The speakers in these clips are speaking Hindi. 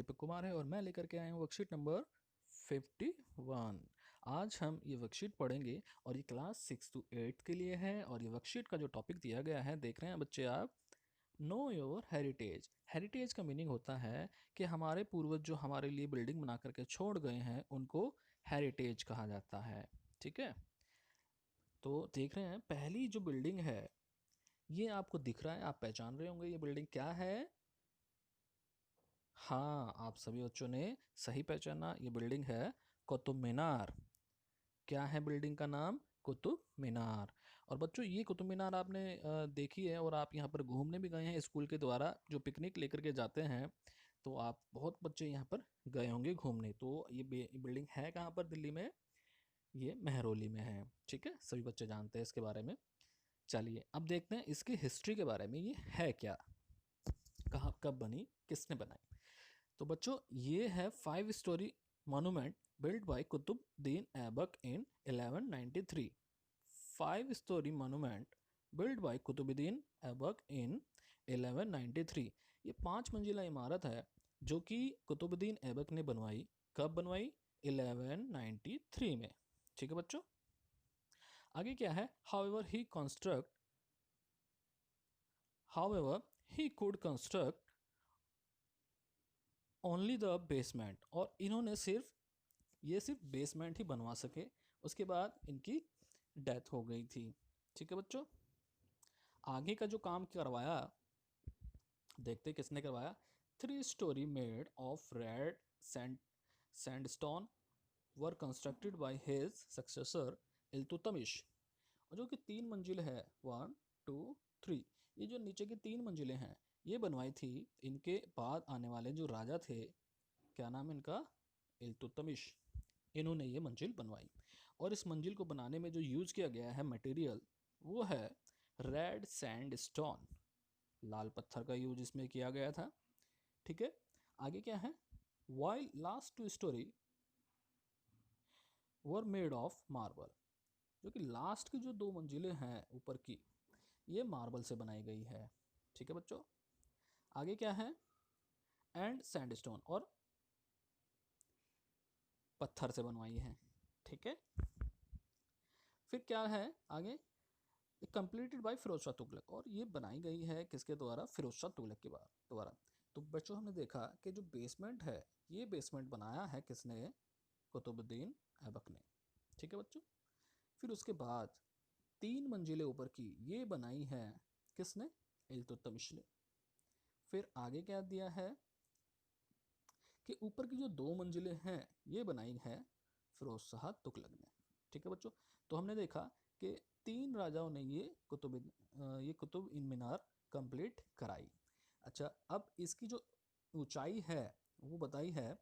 दीपक कुमार है और मैं लेकर के आया हूँ वर्कशीट नंबर 51। आज हम ये वर्कशीट पढ़ेंगे और ये क्लास 6 to 8 के लिए है। और ये वर्कशीट का जो टॉपिक दिया गया है, देख रहे हैं बच्चे आप, नो योर हेरिटेज। हेरिटेज का मीनिंग होता है कि हमारे पूर्वज जो हमारे लिए बिल्डिंग बना करके छोड़ गए हैं उनको हेरिटेज कहा जाता है। ठीक है, तो देख रहे हैं पहली जो बिल्डिंग है ये आपको दिख रहा है, आप पहचान रहे होंगे ये बिल्डिंग क्या है। हाँ, आप सभी बच्चों ने सही पहचाना, ये बिल्डिंग है कुतुब मीनार। क्या है बिल्डिंग का नाम? कुतुब मीनार। और बच्चों ये कुतुब मीनार आपने देखी है और आप यहाँ पर घूमने भी गए हैं स्कूल के द्वारा, जो पिकनिक लेकर के जाते हैं तो आप बहुत बच्चे यहाँ पर गए होंगे घूमने। तो ये बिल्डिंग है कहाँ पर दिल्ली में? ये मेहरौली में है। ठीक है, सभी बच्चे जानते हैं इसके बारे में। चलिए अब देखते हैं इसकी हिस्ट्री के बारे में, ये है क्या, कहाँ कब बनी, किसने बनाई। तो बच्चों ये है 5 story monument built by Qutbuddin Aibak in 1193। 5 story monument built by Qutbuddin Aibak in 1193। ये 5 मंजिला इमारत है जो कि कुतुबुद्दीन ऐबक ने बनवाई। कब बनवाई? 1193 में। ठीक है बच्चों, आगे क्या है? however he could construct only the basement. और इन्होंने सिर्फ बेसमेंट ही बनवा सके, उसके बाद इनकी डेथ हो गई थी। ठीक है बच्चों, आगे का जो काम करवाया देखते किसने करवाया। 3 story made of red sandstone were constructed by his successor Iltutmish. और जो कि 3 मंजिल है, 1 2 3, ये जो नीचे की 3 मंजिलें हैं ये बनवाई थी इनके बाद आने वाले जो राजा थे, क्या नाम है इनका? इल्तुतमिश। इन्होंने ये मंजिल बनवाई और इस मंजिल को बनाने में जो यूज़ किया गया है मटेरियल वो है रेड सैंडस्टोन। लाल पत्थर का यूज इसमें किया गया था। ठीक है, आगे क्या है? While last 2 story were made of marble. जो कि लास्ट की जो 2 मंजिलें हैं ऊपर की, ये मार्बल से बनाई गई है। ठीक है बच्चों, आगे क्या है? एंड सैंडस्टोन, और पत्थर से बनवाई है। ठीक है, फिर क्या है आगे? Completed by Firoz Shah Tughlaq. और ये बनाई गई है किसके द्वारा? फिरोज शाह तुगलक के द्वारा। तो बच्चों हमने देखा कि जो बेसमेंट है ये बेसमेंट बनाया है किसने? कुतुबुद्दीन ऐबक ने। ठीक है बच्चों, फिर उसके बाद 3 मंजिलें ऊपर की ये बनाई है किसने? इल्तुतमिश ने। फिर आगे क्या दिया है कि ऊपर की जो 2 मंजिलें हैं ये बनाई है फिरोज शाह तुगलक ने। ठीक है बच्चों, तो हमने देखा कि 3 राजाओं ने ये कुतुब इन मीनार कंप्लीट कराई। अच्छा, अब इसकी जो ऊंचाई है वो बताई है,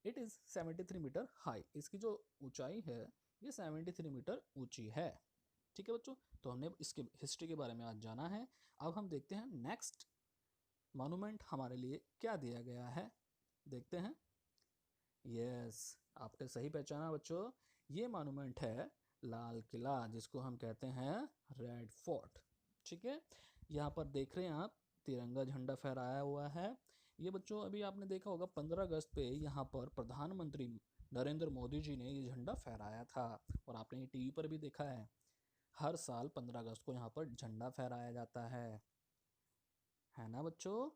इट इज़ 73 मीटर हाई। इसकी जो ऊंचाई है ये 73 मीटर ऊंची है। ठीक है बच्चों, तो हमने इसके हिस्ट्री के बारे में आज जाना है। अब हम देखते हैं नेक्स्ट मॉन्यूमेंट हमारे लिए क्या दिया गया है, देखते हैं। यस, आपने सही पहचाना बच्चों, ये मॉन्यूमेंट है लाल किला, जिसको हम कहते हैं रेड फोर्ट। ठीक है, यहाँ पर देख रहे हैं आप तिरंगा झंडा फहराया हुआ है। ये बच्चों अभी आपने देखा होगा 15 अगस्त पे यहाँ पर प्रधानमंत्री नरेंद्र मोदी जी ने ये झंडा फहराया था। और आपने ये टीवी पर भी देखा है, हर साल 15 अगस्त को यहाँ पर झंडा फहराया जाता है ना बच्चों?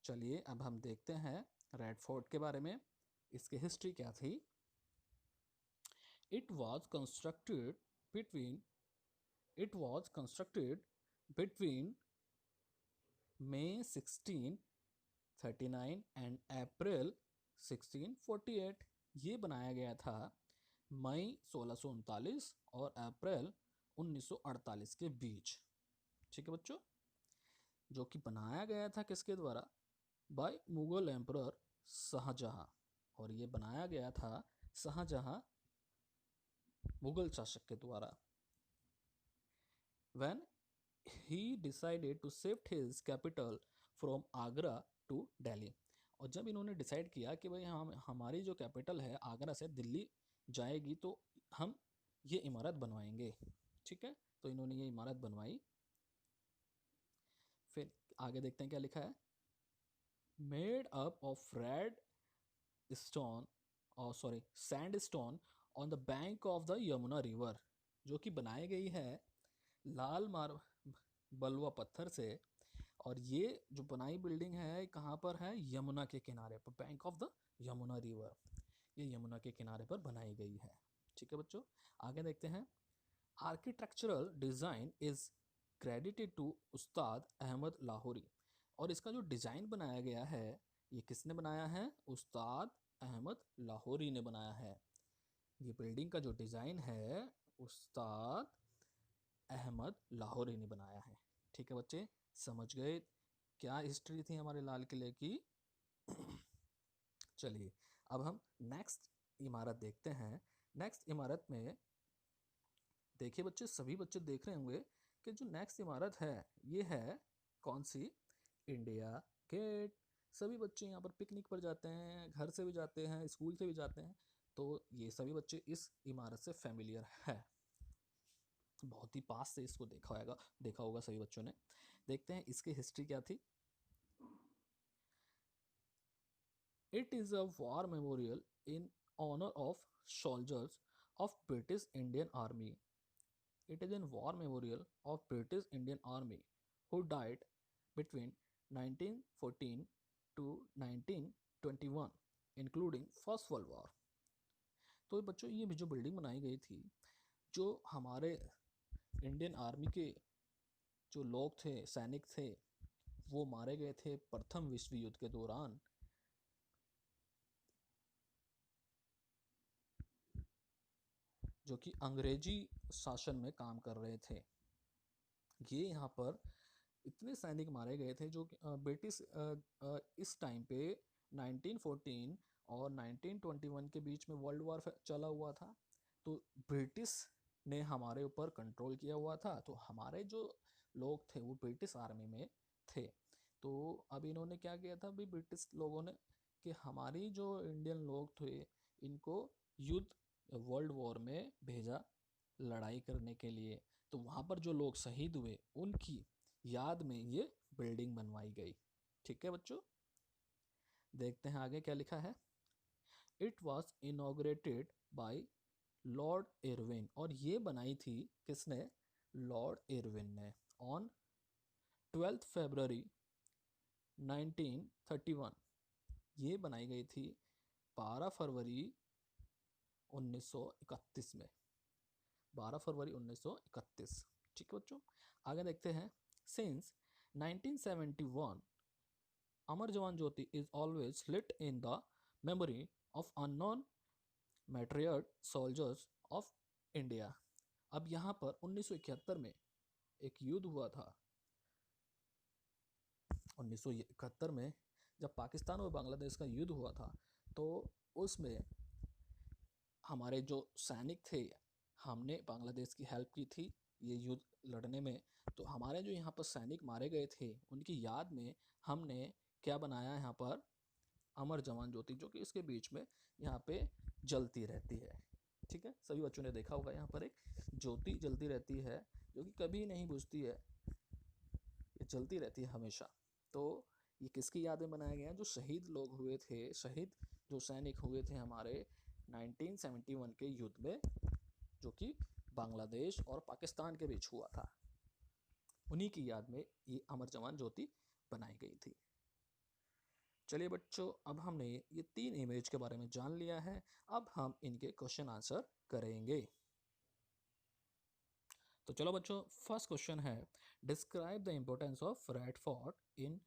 चलिए अब हम देखते हैं रेड फोर्ट के बारे में, इसकी हिस्ट्री क्या थी। It was constructed between it was constructed between May 1639 and April 1648। ये बनाया गया था मई 1639 और अप्रैल 1948 के बीच। ठीक है बच्चों, जो कि बनाया गया था किसके द्वारा? By Mughal emperor Shahjahan. और ये बनाया गया था शाहजहां मुगल शासक के द्वारा। When he decided to shift his capital from Agra to Delhi. और जब इन्होंने डिसाइड किया कि भाई हम हमारी जो कैपिटल है आगरा से दिल्ली जाएगी तो हम ये इमारत बनवाएंगे। ठीक है, तो इन्होंने ये इमारत बनवाई। फिर आगे देखते हैं क्या लिखा है। Made up of red stone और sorry sandstone on the bank of the Yamuna river, जो कि बनाई गई है लाल मार बलुआ पत्थर से। और ये जो बनाई बिल्डिंग है कहाँ पर है, यमुना के किनारे पर, bank of the Yamuna river, ये यमुना के किनारे पर बनाई गई है। ठीक है बच्चों, आगे देखते हैं। Architectural design is credited to Ustad Ahmad Lahori, और इसका जो डिज़ाइन बनाया गया है ये किसने बनाया है, उस्ताद अहमद लाहौरी ने बनाया है। ये बिल्डिंग का जो डिज़ाइन है उस्ताद अहमद लाहौरी ने बनाया है। ठीक है बच्चे, समझ गए क्या हिस्ट्री थी हमारे लाल किले की। चलिए अब हम नेक्स्ट इमारत देखते हैं। नेक्स्ट इमारत में देखिए बच्चे, सभी बच्चे देख रहे होंगे कि जो नेक्स्ट इमारत है ये है कौन सी, इंडिया गेट। सभी बच्चे यहाँ पर पिकनिक पर जाते हैं, घर से भी जाते हैं, स्कूल से भी जाते हैं, तो ये सभी बच्चे इस इमारत से फैमिलियर है, बहुत ही पास से इसको देखा होगा सभी बच्चों ने। देखते हैं इसकी हिस्ट्री क्या थी। It is a war memorial in honour of soldiers of British Indian army. It is an war memorial of British Indian army who died between 1914 to 1921 including first world war. तो बच्चों ये जो बिल्डिंग बनाई गई थी, जो हमारे इंडियन आर्मी के जो लोग थे, सैनिक थे, वो मारे गए थे प्रथम विश्व युद्ध के दौरान। जो कि अंग्रेजी शासन में काम कर रहे थे। ये यहाँ पर इतने सैनिक मारे गए थे जो ब्रिटिश इस टाइम पे 1914 और 1921 के बीच में वर्ल्ड वॉर चला हुआ था, तो ब्रिटिश ने हमारे ऊपर कंट्रोल किया हुआ था, तो हमारे जो लोग थे वो ब्रिटिश आर्मी में थे। तो अब इन्होंने क्या किया था, अभी ब्रिटिश लोगों ने, कि हमारी जो इंडियन लोग थे इनको युद्ध वर्ल्ड वॉर में भेजा लड़ाई करने के लिए। तो वहाँ पर जो लोग शहीद हुए उनकी याद में ये बिल्डिंग बनवाई गई। ठीक है बच्चों, देखते हैं आगे क्या लिखा है। It was inaugurated bye Lord Irwin, और ये बनाई थी किसने, लॉर्ड इरविन ने, ऑन 12 फरवरी 1931। ये बनाई गई थी 12 फरवरी 1931 में, 12 फरवरी 1931। ठीक है बच्चों, आगे देखते हैं। Since 1971 Amar Jawan Jyoti is always lit in the memory of unknown martyred soldiers of India. अब यहाँ पर 1971 में एक युद्ध हुआ था। 1971 में जब पाकिस्तान और बांग्लादेश का युद्ध हुआ था, तो उसमें हमारे जो सैनिक थे, हमने बांग्लादेश की हेल्प की थी ये युद्ध लड़ने में। तो हमारे जो यहाँ पर सैनिक मारे गए थे उनकी याद में हमने क्या बनाया यहाँ पर, अमर जवान ज्योति, जो कि इसके बीच में यहाँ पे जलती रहती है। ठीक है, सभी बच्चों ने देखा होगा यहाँ पर एक ज्योति जलती रहती है जो कि कभी नहीं बुझती है, ये जलती रहती है हमेशा। तो ये किसकी याद में बनाया गया, जो शहीद लोग हुए थे, शहीद जो सैनिक हुए थे हमारे 1971 के युद्ध में, जो कि बांग्लादेश और पाकिस्तान के बीच हुआ था, उन्हीं की याद में ये अमर जवान ज्योति बनाई गई थी। चलिए बच्चों, अब हमने ये 3 इमेज के बारे में जान लिया है, अब हम इनके क्वेश्चन आंसर करेंगे। तो चलो बच्चों, फर्स्ट क्वेश्चन है, describe the importance of red fort in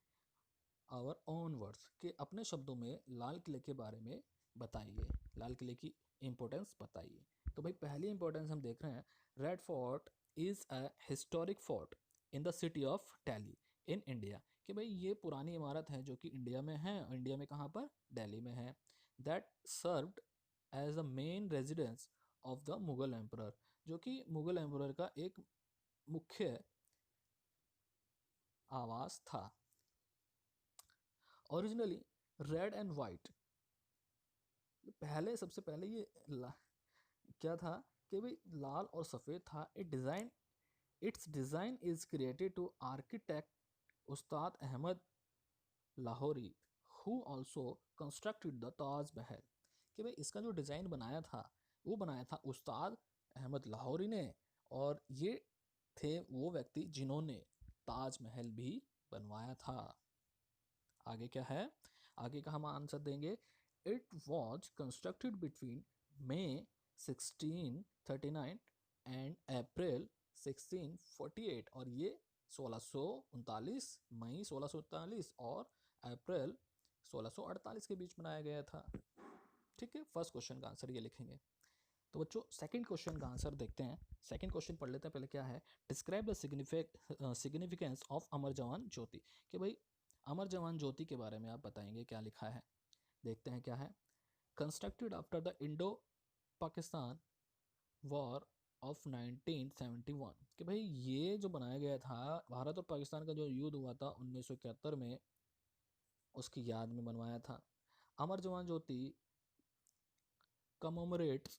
our own words, कि अपने शब्दों में लाल किले के बारे में बताइए, लाल किले की इम्पोर्टेंस बताइए। तो भाई पहली इम्पोर्टेंस हम देख रहे हैं, red fort is a historic fort in the city of Delhi in India, कि भाई ये पुरानी इमारत है जो कि इंडिया में है, इंडिया में कहाँ पर, दिल्ली में है। That served as a main residence of the Mughal emperor, जो कि मुगल एम्परर का एक मुख्य आवास था। ओरिजिनली रेड एंड वाइट, पहले सबसे पहले ये क्या था कि भाई लाल और सफ़ेद था। Its design is created to architect Ustad Ahmad Lahori who also constructed the Taj Mahal, कि भाई इसका जो डिज़ाइन बनाया था वो बनाया था उस्ताद अहमद लाहौरी ने, और ये थे वो व्यक्ति जिन्होंने ताजमहल भी बनवाया था। आगे क्या है, आगे का हम आंसर देंगे, it was constructed between May 1639 and April 1648, और ये 1639 मई 1639 और अप्रैल 1648 के बीच बनाया गया था। ठीक है, फर्स्ट क्वेश्चन का आंसर ये लिखेंगे। तो बच्चों सेकंड क्वेश्चन का आंसर देखते हैं। सेकंड क्वेश्चन पढ़ लेते हैं। पहले क्या है, डिस्क्राइब द सिग्निफिकेंस ऑफ अमर जवान ज्योति, कि भाई अमर जवान ज्योति के बारे में आप बताएंगे, क्या लिखा है। देखते हैं क्या है। Constructed after the Indo Pakistan war of 1971, कि भाई ये जो बनाया गया था भारत और पाकिस्तान का जो युद्ध हुआ था 1971 में, उसकी याद में बनवाया था। अमर जवान ज्योति commemorates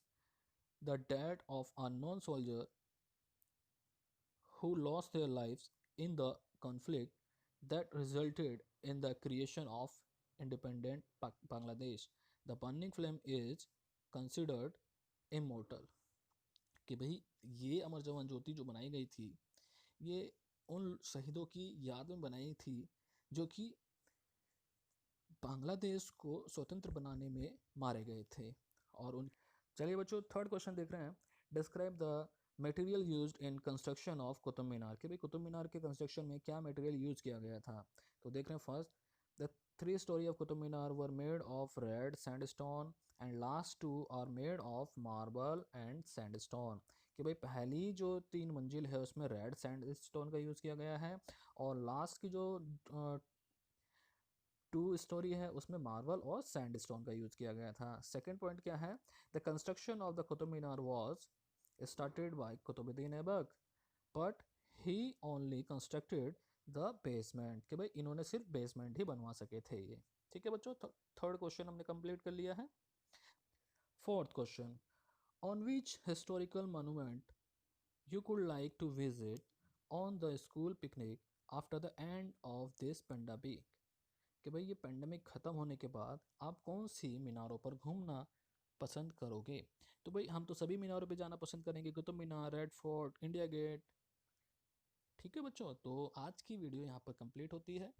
the death of unknown soldiers who lost their lives in the conflict that resulted in the creation of independent Bangladesh. The burning flame is considered immortal, कि भाई ये अमर जवान ज्योति जो बनाई गई थी ये उन शहीदों की याद में बनाई थी जो कि बांग्लादेश को स्वतंत्र बनाने में मारे गए थे। और उन चलिए बच्चों थर्ड क्वेश्चन देख रहे हैं। Describe the material used in construction of Qutub Minar, कि भाई कुतुब मीनार के कंस्ट्रक्शन में क्या मटेरियल यूज किया गया था। तो देख रहे हैं first, the 3 story of Qutub Minar were made of red sandstone and last 2 are made of marble and sandstone, कि भाई पहली जो 3 मंजिल है उसमें रेड सैंडस्टोन का यूज़ किया गया है, और लास्ट की जो 2 स्टोरी है उसमें मार्बल और सैंडस्टोन का यूज़ किया गया था। सेकेंड पॉइंट क्या है, the construction of the Qutub Minar was started by Qutubuddin Aibak but he only constructed the basement, कि भाई इन्होंने सिर्फ बेसमेंट ही बनवा सके थे ये। ठीक है बच्चों, थर्ड क्वेश्चन हमने कंप्लीट कर लिया है। Fourth question, on which historical monument you could like to visit on the school picnic after the end of this pandemic, कि भाई ये पेंडेमिक ख़त्म होने के बाद आप कौन सी मीनारों पर घूमना पसंद करोगे। तो भाई हम तो सभी मीनारों पे जाना पसंद करेंगे, Qutub Minar, red fort, India gate. ठीक है बच्चों, तो आज की वीडियो यहाँ पर कंप्लीट होती है।